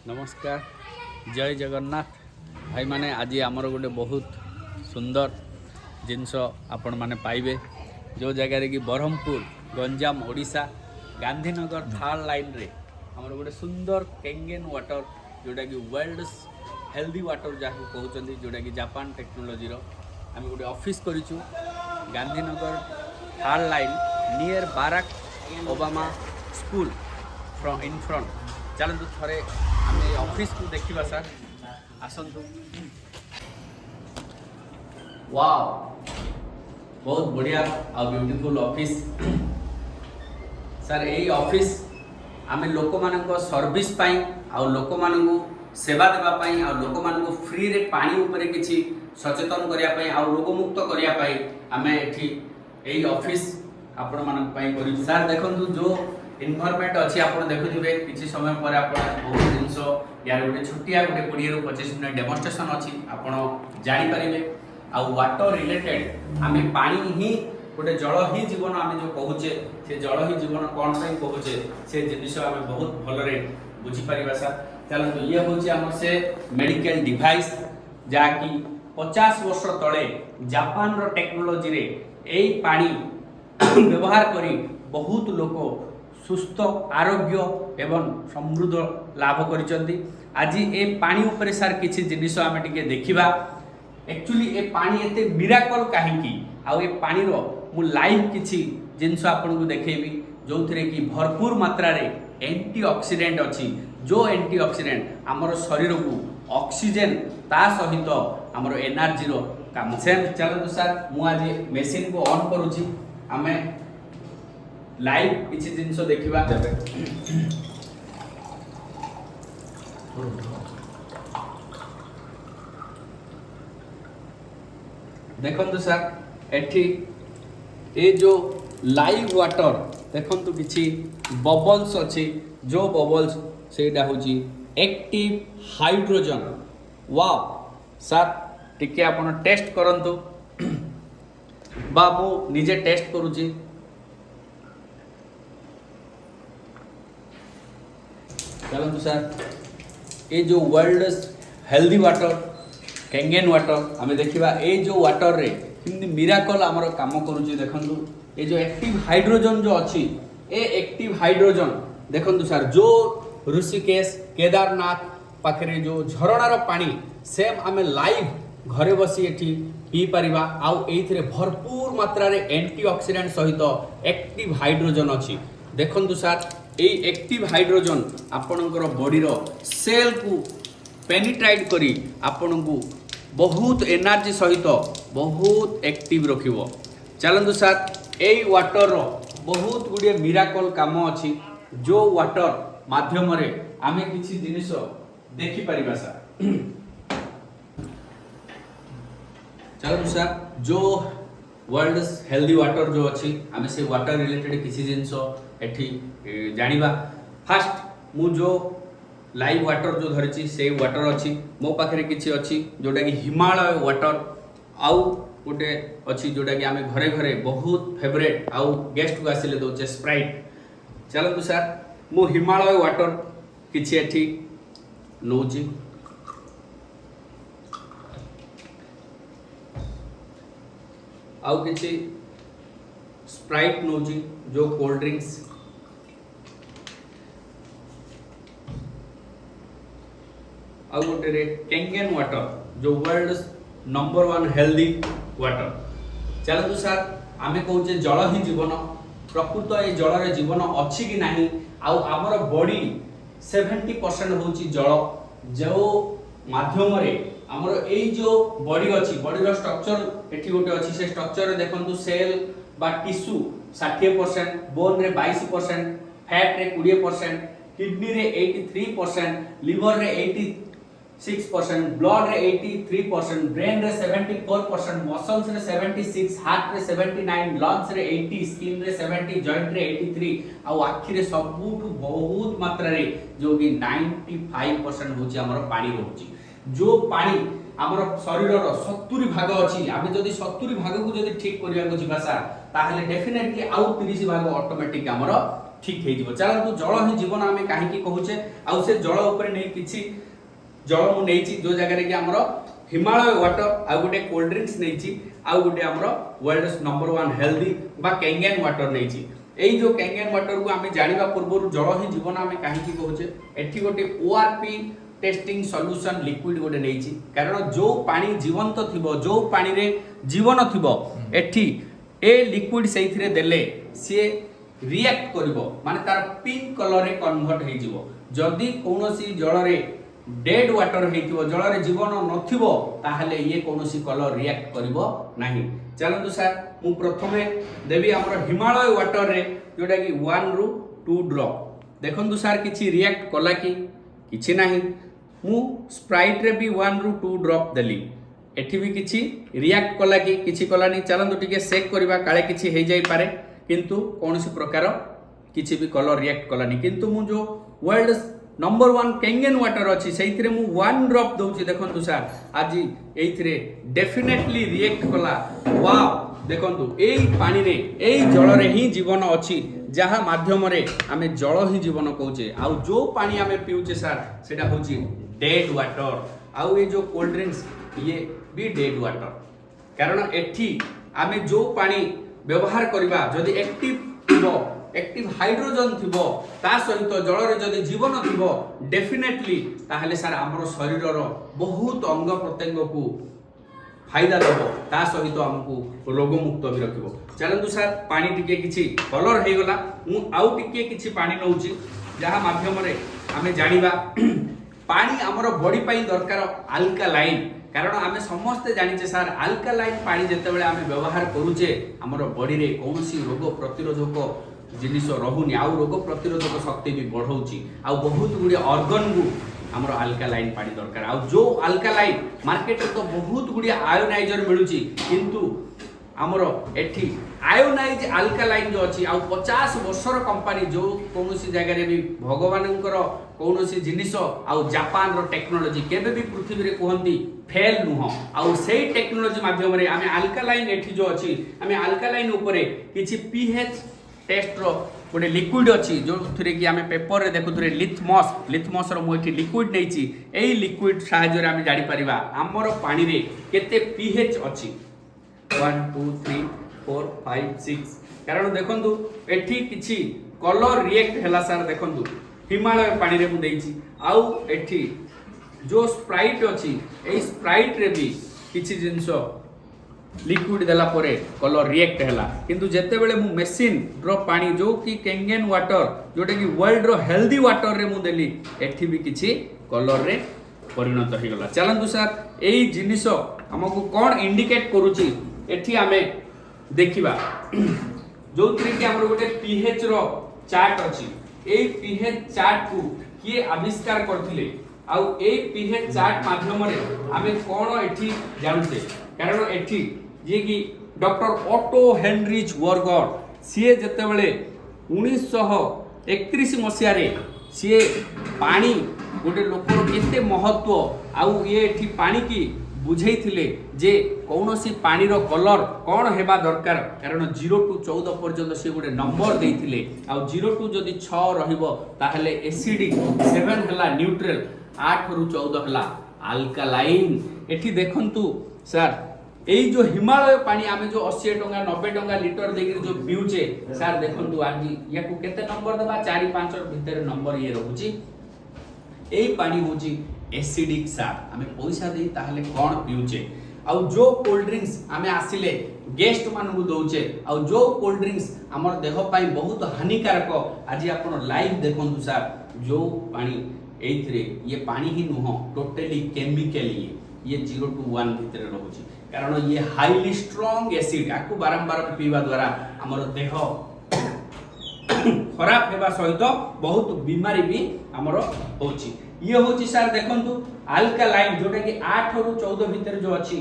नमस्कार जय जगन्नाथ भाई माने आज आमर गोटे बहुत सुंदर जिनस आपण माने पाइबे जो जगार कि ब्रह्मपुर गंजाम ओडिशा गांधीनगर थर्ड लाइन रे आमर गोटे सुंदर केंगेन वाटर जोटा कि वर्ल्ड हेल्दी वाटर जहाँ कहते जोटा कि जापान टेक्नोलोजी आम गोटे ऑफिस करूँ Gandhinagar third line near Barack Obama school in front चलतु थे आम ऑफिस को देखा सर आसतु वाओ बहुत बढ़िया आ ब्यूटीफुल ऑफिस सर यही ऑफिस आम लोक मान सर्विस आ लोक मान सेवा देवाई आ लोक मान फ्री रे पानी उपरे किछि सचेतन करने आ रोगमुक्त करने आम ये ऑफिस आपण मान सर देखु जो इन्वायरमेंट अच्छी आप देखुए किसी समय पर आप बहुत जिनस यार गोटे छुट्टिया गोटे 20 ରୁ 25 मिनट डेमोन्स्ट्रेशन अच्छी आपड़ जापारे आ वाटर रिलेटेड आम पानी ही गोटे जल ही जीवन आम जो कहूचे से जल ही जीवन कौन से कहूचे से जिनिस आम बहुत भलरे बुझीपर सर चलते ये हूँ आम से मेडिकल डिवाइस जहाँकि 50 वर्ष तले जापान टेक्नोलोजी रे यही पानी व्यवहार करी बहुत लोक सुस्थ आरोग्य एवं समृद्ध लाभ करिसेंती आज ए पानी उपरे सार किछि जिनिस आमे टिके देखिबा एक्चुअली ए पानी एते मिराकल काहेकि आ ए पानी रो मु लाइव किछि जिनिस आपन को देखेबी जोथरे कि भरपूर मात्रा रे एंटीऑक्सीडेंट अछि जो एंटीऑक्सीडेंट हमर शरीर को ऑक्सीजन ता सहित हमर एनर्जी रो काम सेम चलतो सर मु आज मशीन को ऑन करूची आमे लाइव किसी जिनस देखा देखु सर एठी ए जो लाइव वाटर देखु किसी बबल्स अच्छी जो बबल्स सेटा होची एक्टिव हाइड्रोजन वाओ सर टिके आपण टेस्ट करंतु बा मु निजे टेस्ट करूची चलते सर ये जो वर्ल्ड हेल्दी वाटर केंगेन वाटर आम देखा ये जो वाटर रे कि मिराकल आमर काम करुच्ची देखु ये जो एक्टिव हाइड्रोजन जो अच्छी ए एक्टिव हाइड्रोजन देखु सर जो ऋषिकेश केदारनाथ पाखे जो झरणार पानी सेम आम लाइव घरे बसी एठी पी पारिबा आउ एइथरे भरपूर मात्रा रे एंटीऑक्सीडेंट सहित एक्टिव हाइड्रोजन अच्छी देखु सर ये एक्टिव हाइड्रोजन आपणकर बॉडी सेल को पेनिट्राइट करी आपन को बहुत एनर्जी सहित बहुत एक्टिव रखिबो चलतु सर यही वाटर रो बहुत गुड़िए मिराकल काम अच्छी जो वाटर माध्यम रे आमे किछि जिनिस देखि परिबा सर चलतु सर जो वर्ल्ड हेल्दी वाटर जो अच्छी आम से वाटर रिलेटेड किसी जिनस एठी जानिबा फास्ट मु जो लाइव वाटर जो धरिची से वाटर अच्छी मो पाखे किसी अच्छी जोटा कि हिमालय वाटर आउ गोटे अच्छी जोटा कि आम घरे घरे बहुत फेवरेट आउ गेस्ट को आसिले दौचे स्प्राइट चलतु सर मु हिमालय वाटर किसी एठी नौची आउ किसी स्प्राइट नौची जो कोल्ड ड्रिंक्स आउ गोटे रे केंगेन वाटर जो वर्ल्ड नंबर 1 हेल्दी वाटर चलतु सर आमे कहूचे जल ही जीवन प्रकृत ये जल रे जीवन अच्छी कि नहीं आउ आमर बॉडी 70% होची जल जो माध्यम रे आमर ए जो बॉडी अच्छी बॉडी रो स्ट्रक्चर एठी गोटे अच्छी से स्ट्रक्चर रे देखंतु सेल बा टिश्यू 60% बोन रे 22% फैट रे 20% किडनी रे 83% लिवर रे 86% ब्लड रे 83% ब्रेन रे 74% मसल्स रे 76 हार्ट रे 79 लंग्स रे 80 स्किन रे 70 जॉइंट रे 83 आ आखि रे सबुठु बहुत मात्रा रे जो कि 95% होची हमर पानी रहउची जो पानी आमर शरीर 70 भाग अच्छी आम जदि 70 भाग को जदि ठीक करने को जीवा सर ताहले डेफिनेटली आउ 30 भाग ऑटोमेटिक आमर ठीक हो। चलतु जल ही जीवन आम कहीं कहूचे आउ से जल उपर नहीं किसी जल मु नहीं जो जगह कि आमर हिमालय वाटर आउ गोटे कोल्ड ड्रिंक्स नहीं आउ गोटे आमर वर्ल्ड नंबर 1 हेल्दी बा कैंगेन वाटर नहीं। एई जो कैंगेन वाटर को आम जाना पूर्व जल ही जीवन आम कहीं कहूचे एठी गोटे ORP टेस्टिंग सॉल्यूशन लिक्विड गोटे नहीं कारण जो पानी जीवंत थिबो जो पानी रे जीवन थिबो एठी ए लिक्विड से देले सी रिएक्ट करिवो माने तार पिंक कलर रे कन्वर्ट हे जिवो। जदि कोनोसी जल रे डेड वाटर हेतिबो जल रे जीवन नथिबो ताहले ये कोनोसी कलर रिएक्ट करिवो नाही। चलंतु सर मु प्रथमे देवी हमर हिमालय वाटर रे जोटा कि 1 रु 2 ड्रॉप देखंतु सर किछि रिएक्ट कला कि किछि नाही। मु स्प्राइट रे भी 1 रु 2 ड्रॉप देली एठी भी किछि रिएक्ट कला कि किछि कलानी। चलंतु टिके चेक करबा काले किछि हे जाई पारे किंतु कोनोसी प्रकार किछि भी कलर रिएक्ट कलानी। किंतु मु जो वर्ल्ड नंबर 1 कैंगेन वाटर अछि सेइथिरे मु 1 ड्रॉप दउछि देखंतु सर आज एइथिरे डेफिनेटली रिएक्ट कला। वाओ देखंतु एई पानी रे एई जल रे ही जीवन अछि जहा माध्यम रे आमे जल ही जीवन कहूचे। आउ जो पानी आमे पिउचे सर सेटा होछि डेड वाटर आउ ये जो कोल्ड ड्रिंक्स ये भी डेड वाटर कारण एठी आमे जो पानी व्यवहार करिबा जदि एक्टिव थिबो एक्टिव हाइड्रोजन थिबो ता सहित जल रे जदि जीवन थिबो डेफिनेटली ताहले सर हमर शरीर रो बहुत अंग प्रत्यंग को फायदा देबो ता सहित हमकु रोग मुक्त भी रखिबो। चलंतु सर पानी टिके किछि कलर हे गला मु आउ टिके किछि पानी नउची जहा माध्यम रे आमे जानिबा पानी हमर बॉडी पई दरकार अल्कालाइन कारण आमे समस्त जानिचे सर अल्कालाइन पानी जते बेले आमे व्यवहार करूचे हमर बॉडी रे कोनोसी रोग प्रतिरोधक जिनिस रहुनी आउ रोग प्रतिरोधक शक्ति भी बढ़ौची आउ बहुत गुडी ऑर्गन को हमर अल्कालाइन पानी दरकार। आउ जो अल्कालाइन मार्केट तो बहुत गुडी आयोनाइजर मिलुची किंतु हमर एठी आयोनाइज अल्कालाइन जो अछि आउ 50 वर्षर कंपनी जो कोनोसी जगह रे भी भगवानंकर कोनोसी जिनिस आउ जापान रो टेक्नोलॉजी केबे भी पृथ्वी रे कहंती फेल नुह आउ सेही टेक्नोलॉजी माध्यम रे आमे अल्कालाइन एठी जो अछि आमे अल्कालाइन ऊपरे किछि पीएच टेस्ट रो गोटे लिक्विड अछि जो थरे कि आमे पेपर रे देखुथरे लिथमस रो मोइठी लिक्विड नैछि एही लिक्विड सहायता रे आमे जानि परिबा हमर पानी रे केते पीएच अछि 1 2 3 4 5 6 कारण देखंतु एठी किछि कलर रिएक्ट हैला सर देखंतु हिमालय पानी रे मु देइछि आउ एठी जो स्प्राइट अछि ए स्प्राइट रे भी किछि जिंसो लिक्विड देला परे कलर रिएक्ट हैला किंतु जेते बेले मु मशीन रो पानी जो कि कैंगेन वाटर जोटे कि वर्ल्ड रो हेल्दी वाटर रे मु देली एठी भी किछि कलर रे परिणत हो गला। चलंतु सर एई जिनिस हमकु कोन इंडिकेट करूची एठी आमे देखिबा जो कि हमर गोटे पीएच रो चार्ट अछि एई पीएच चार्ट को किए आविष्कार करथिले आउ एई पीएच चार्ट माध्यम रे आमे कोन एठी जानुते कारण एठी जे कि डॉक्टर ऑटो हेनरिच वर्गर सीए जते बेले 1931 मसिया रे सीए पानी गोटे लोकर केते महत्व आउ ये एठी पानी की बुझेइथिले जे कौनसी पानी रो कलर कौन हेबा दरकार कारण 0 टू 14 पर्यंत से गोटे नंबर देइथिले आउ 0 टू जदि 6 रहिबो ताहले एसिडिक 7 हला न्यूट्रल 8 रु 14 हला अल्कालाइन। एठी देखंतु सर एई जो हिमालय पानी आमे जो 80 टंका 90 टंका लीटर देके जो पिउचे सर देखंतु आज याकू केते नंबर देबा 4 5 भीतर नंबर ये रहउची एई पानी होची एसिडिक सार आमे पैसा देई ताहले कोन पिउचे आउ जो कोल्ड ड्रिंक्स आमे आसिले गेस्ट मानू दउचे आउ जो कोल्ड ड्रिंक्स हमर देह पई बहुत हानिकारक आज आपण लाइव देखंतु सर जो पानी एइथरे ये पानी ही नुह टोटली केमिकल ये 0 टू 1 भीतर रहउची कारण ये हाईली स्ट्रांग एसिड आकु बारंबार पीवा द्वारा हमर देह खराब हेबा सहित बहुत बीमारी भी हमर होची। ये होची सर देखंतु अल्कालाइन जोटा कि 8 रु 14 भीतर जो अछि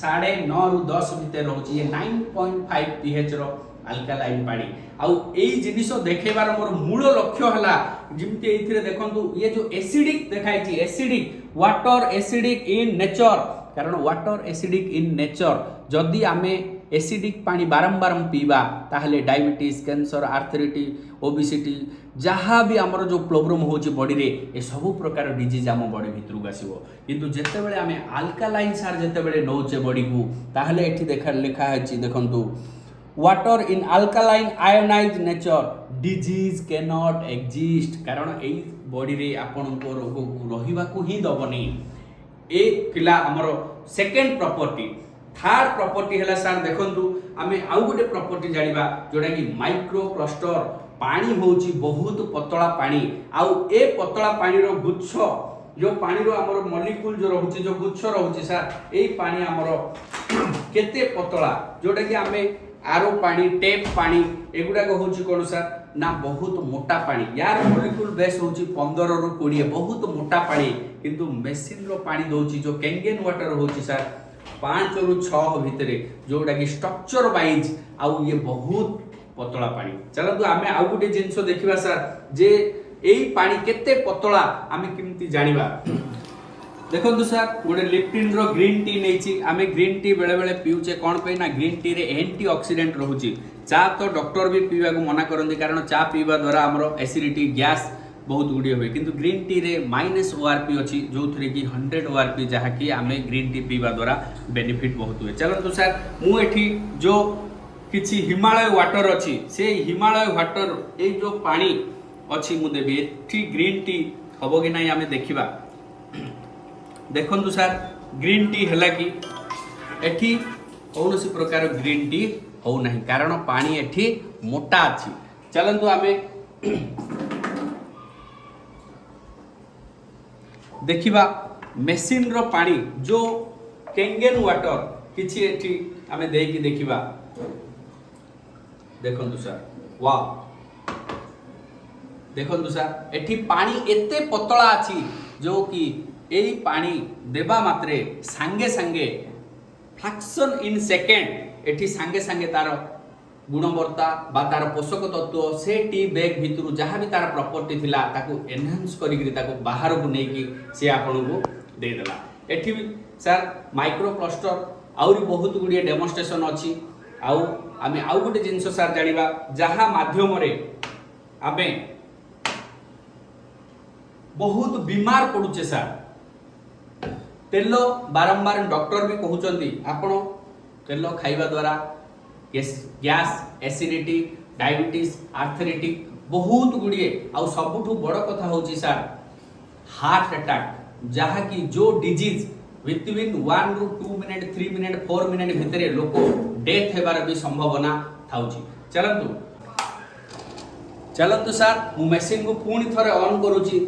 9.5 रु 10 भीतर रहउची ये 9.5 पीएच रो अल्कालाइन पानी आउ एई जिनिसो देखेबार मोर मूल लक्ष्य हला जिमते एथिरे देखंतु ये जो एसिडिक देखाइची acidic water acidic in nature कारण वाटर एसिडिक इन नेचर जदि आमे एसिडिक पानी बारंबार पीवा ताहले डायबिटीज कैंसर आर्थराइटिस ओबेसिटी जहाँ भी आमर जो प्रॉब्लम होची बॉडी रे ए सब प्रकार डिजीज आम बॉडी भितर को आसीबो किंतु जेतेबेले आमे अल्कालाइन सार जेतेबेले नौचे बॉडी को ताहले एठी देखा लिखा है देखंतु water in alkaline ionise nature disease can not exist कारण ए बॉडी रे आपन को रोग को रहिबा को ही दबनी ए पिला हमर सेकंड प्रॉपर्टी थर्ड प्रॉपर्टी हैला सर देखंतु आमे आउ गोटे प्रॉपर्टी जानिबा जोडा कि माइक्रो क्लस्टर पानी होची बहुत पतला पानी आउ ए पतला पानी रो गुच्छ जो पानी रो हमर मॉलिक्यूल जो रहउची जो गुच्छ रहउची सर ए पानी हमर केते पतला जोडा कि आमे आरो पानी टेप पानी एगुडा को होची कोन सर ना बहुत मोटा पानी यार मॉलिक्यूल बेस होची 15 रु 20 बहुत मोटा पानी किंतु मेसिन रो पानी दोची जो कैंगेन वाटर होची सर 5 रु 6 भितरे जोडा कि स्ट्रक्चर वाइज आउ ये बहुत पतला पानी चलतु आमे आउ गुटे जिंसो देखिबा सर जे एई पानी केते पतला आमे किमती जानिबा देखो सर गोटे लिप्टिन रो ग्रीन टी नहीं आमे ग्रीन टी बेले बेले पीउचे कौन पे ना ग्रीन टी रे एंटी ऑक्सीडेंट रहउची चा तो डॉक्टर भी पीवा को मना करंदी कारण चा पीवा द्वारा हमरो एसिडिटी गैस बहुत गुडी होय किंतु ग्रीन टी रे माइनस ओआरपी अछि जो थरे की 100 ओआरपी जहा कि आमे ग्रीन टी पीवा द्वारा बेनिफिट बहुत हुए चलो तो सर मु एठी जो किछि हिमालय वाटर अछि से हिमालय वाटर ए जो पानी अछि मु देबी एठी ग्रीन टी हबो कि नाही आमे देखिबा देखंतु सर ग्रीन टी हैला कि एठी कौनसी प्रकार ग्रीन टी हो नहीं कारण पानी एठी मोटा अछि चलंतु आमे देखिबा मेसिन रो पानी जो कैंगेन वाटर किछि एठी आमे देकी देखिबा देखंतु सर वाह देखंतु सर एठी पानी एते पतला अछि जो कि एई पानी देबा मात्रे सांगे सांगे फ्रैक्शन इन सेकेंड एठी सांगे सांगे तार गुणवत्ता बा तार पोषक तत्व से टी बैग भितरु जहाँ भी तार प्रॉपर्टी थिला ताकू एनहांस करिकरी ताकू बाहर को नेकी से आपन को दे देला एठी सर माइक्रो क्लस्टर आउरी बहुत गुडिए डेमोन्स्ट्रेशन अछि आउ आमे आउ गुटे जिंस सर जानिबा जहाँ माध्यम रे आमे बहुत बीमार पडुचे सर तेल बारंबार डॉक्टर भी कहउचंदी आपण तेल खाइबा द्वारा गैस एसिडिटी डायबिटीज आर्थराइटिस बहुत गुडिए आ सबुठु बड़ कथा होची सर हार्ट अटैक जहा कि जो डिजीज बिटवीन 1 रु 2 मिनिट 3 मिनिट 4 मिनिट भितरे लोक डेथ हेबार भी संभावना थाउची चलंतु सर मु मशीन को पूरी थरे ऑन करूची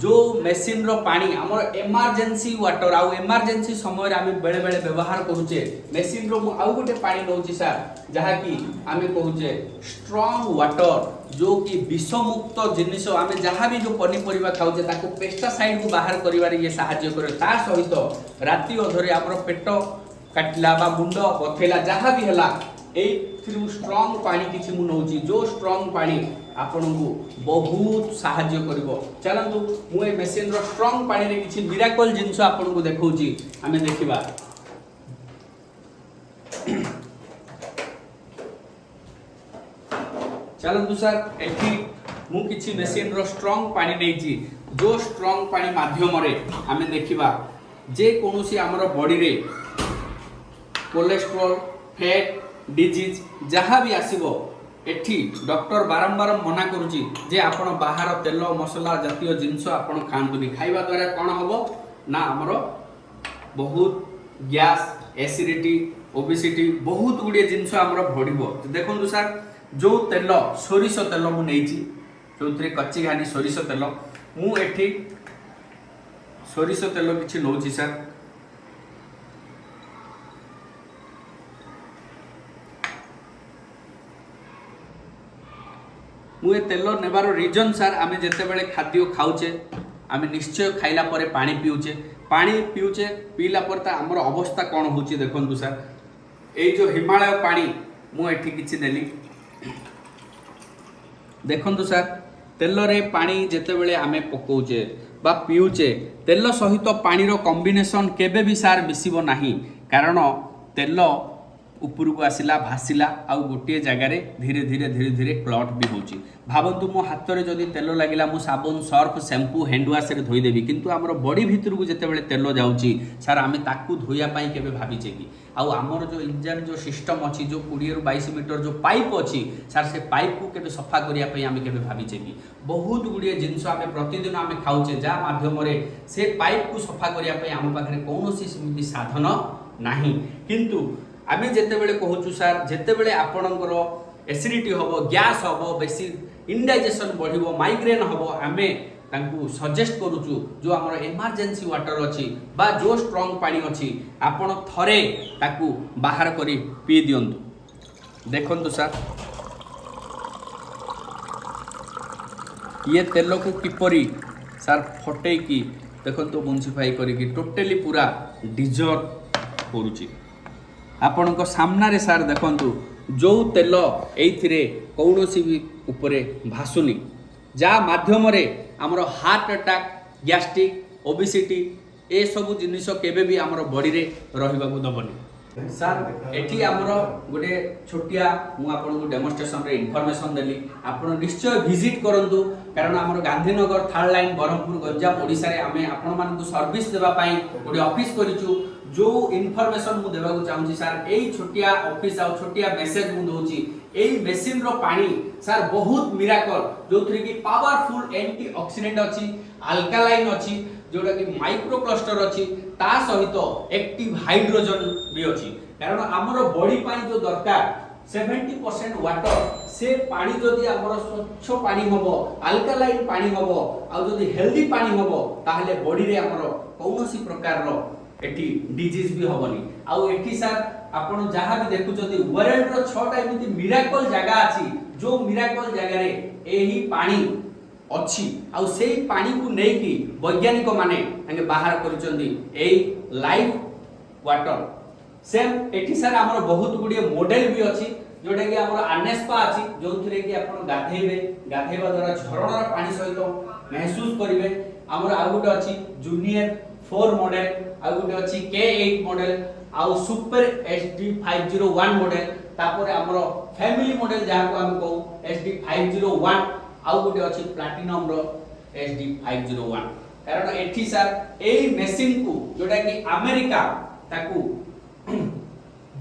जो मेसिन रो पानी हमर इमरजेंसी वाटर आउ इमरजेंसी समय आमे बेले बेले व्यवहार करूचे मेसिन रो आउ गोटे पानी नउची सर जहा कि आमे कहूचे स्ट्रांग वाटर जो कि विषमुक्त जिनिस आमे जहा भी जो पनीपरिबा खाउचे ताको पेस्टिसाइड को बाहर करिवारे ये सहाय्य करे ता सहित राती अधरे हमर पेट काटला बा मुंड बथेला जहा भी हला ए थ्रू स्ट्रांग पानी किछि मु नउची जो स्ट्रांग पानी आपन को बहुत सहाय्य करिवो चलंतु मु ए मशीन रो स्ट्रांग पानी रे किछि मिराकल जिंस आपन को देखौची हमें देखिबा चलंतु सर एठी मु किछि मशीन रो स्ट्रांग पानी नैची जो स्ट्रांग पानी माध्यम रे हमें देखिबा जे कोनोसी हमर बॉडी रे कोलेस्ट्रॉल फैट डिजीज जहाँ भी आसीबो एठी डॉक्टर बारंबार मना करूची जे आपण बाहर तेल मसला जातीय जिंस आपण खांतुनी खाइबा द्वारा कोन हबो ना हमरो बहुत गैस एसिडिटी ओबेसिटी बहुत गुडिए जिंस हमरो भडिबो देखंतु सर जो तेल सोरिष तेल मु नेची जोथरे कच्ची घानी सोरिष तेल मु एठी सोरिष तेल किछि नौची सर मुए तेल नेबार रीजन सर आमे जेते बेले खाद्य खाउचे आमे निश्चय खाइला परे पानी पिउचे पीला पर ता हमर अवस्था कोन होची देखंतु सर ए जो हिमालय पानी मु एठी किछि नेली देखंतु सर तेल रे पानी जेते बेले आमे पकोउचे बा पिउचे तेल सहित पानी रो कॉम्बिनेशन केबे भी सार मिसिबो नाही कारण तेल उपरको आसला भासिला आउ गोटे जगार धीरे धीरे धीरे धीरे क्लट भी होची। भावतु मो हाथ में जदि तेल लगिला मु साबुन सर्फ शैम्पू हैंड वाश रे धोईदेवी किंतु आमर बॉडी भितर को जितेबाला तेल जाऊँगी सार आम ताकू धोयापाई केवे भाविचे कि आउ आमर जो इंजन जो सिस्टम अच्छी जो 20 ରୁ 22 मीटर जो पाइप अच्छी सार से पाइप को केवे सफा करने आम केवे भाविचे कि बहुत गुड़िए जिनस आम प्रतिदिन आम खाऊे जहाँ मध्यम से पाइप को सफा करने आम पाखे कौन सेमती साधन नहीं किंतु आम जितेबले कहूँ सार जितेबले आपणकर एसिडिटी हम गैस हम बेसी इंडाइजेशन बढ़ो माइग्रेन हम आम तांकु सजेस्ट करूचु जो आमर इमरजेंसी वाटर अच्छी बा जो स्ट्रॉन्ग पानी अच्छी आपण थरे ताकू बाहर करी पी दियंतु। देखंतु सार ये तेल को किपरी सार फटे की देखंतु मुंसिफाई करी टोटली पूरा डिजर्व करूची आपण को सामना रे सार देखंतु जो तेल एइथिरे कौनसी भी उपरे भासुनी जा माध्यम रे आमर हार्ट अटैक गैस्ट्रिक ओबेसिटी ए सब जिनिस केबे भी आमर बॉडी रे रहिबा को दबनी। सर एठी आमर गोटे छोटिया मु आपन को डेमोन्स्ट्रेशन रे इन्फॉर्मेशन देली आपन निश्चय विजिट करंतु कारण आमर गांधीनगर थर्ड लाइन बरहमपुर गंजाम ओडिसा रे आमे आपन मान को सर्विस देबा पई गोटे ऑफिस करिचु जो इन्फॉर्मेशन मु देबा को चाहूची सर एई छोटिया ऑफिस आ छोटिया मेसेज मु दोची एई मशीन रो पानी सर बहुत मिराकल जो थ्री की पावरफुल एंटीऑक्सीडेंट अछि अल्कालाइन अछि जोटा कि माइक्रो क्लस्टर अछि ता सहित एक्टिव हाइड्रोजन भी अछि कारण हमर बॉडी पानी जो दरकार 70% वाटर से पानी जदि हमर स्वच्छ पानी हबो अल्कालाइन पानी हबो आ जदि हेल्दी पानी हबो ताहले बॉडी रे हमर कौनसी प्रकार रो एठी डिजीज भी हबनी आ एठी सर आपण जहाँ भी देखुचंती वर्ल्ड रो 6टा एमिति मिराकल जगह अछि जो मिराकल जगह रे एही पानी अच्छी आउ से पानी को नहीं कि वैज्ञानिक माने अंगे बाहर करिसंती एई लाइफ वाटर सेम एठी सर हमर बहुत गुडिए मॉडल भी अछि जोटा कि हमर आनेस्पा अछि जोथरे कि आपण गाधेबे गाधेबा द्वारा झरणार पानी सहित महसूस करिवे हमर आ गुटे अछि जूनियर 4 मॉडल आ गुटे अछि K8 मॉडल आउ सुपर SD501 मॉडल तापर हमर फैमिली मॉडल जहाँ को हम कहू SD501 आउ गोटे अछि प्लैटिनम रो SD501 कारण एठी सर एई मशीन को जोटा कि अमेरिका ताकू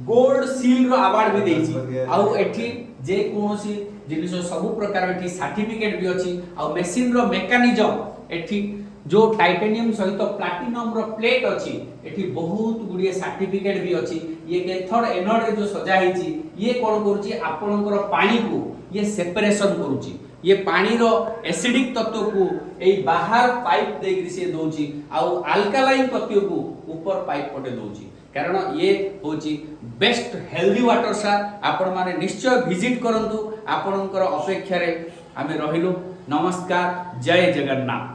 गोल्ड सील रो अवार्ड भी देछि आउ एठी जे कोनोसी जिनिस सब प्रकार एठी सर्टिफिकेट भी अछि आउ मशीन रो मेकानिज्म एठी जो टाइटेनियम सहित प्लैटिनम रो प्लेट अछि एठी बहुत गुडिए सर्टिफिकेट भी अछि ये मेथड एनोड रे जो सजा हिची ये कोन करूची आपनकर पानी को ये सेपरेशन करूची ये पानी रो एसिडिक तत्व को ए बाहर पाइप देग्री से दोची आउ अल्कालाइन तत्व को ऊपर पाइप पटे दोची कारण ये होची बेस्ट हेल्दी वाटर सा आपण माने निश्चय विजिट करंतु आपनकर अपेक्षा रे आमे रहिलु। नमस्कार, जय जगन्नाथ।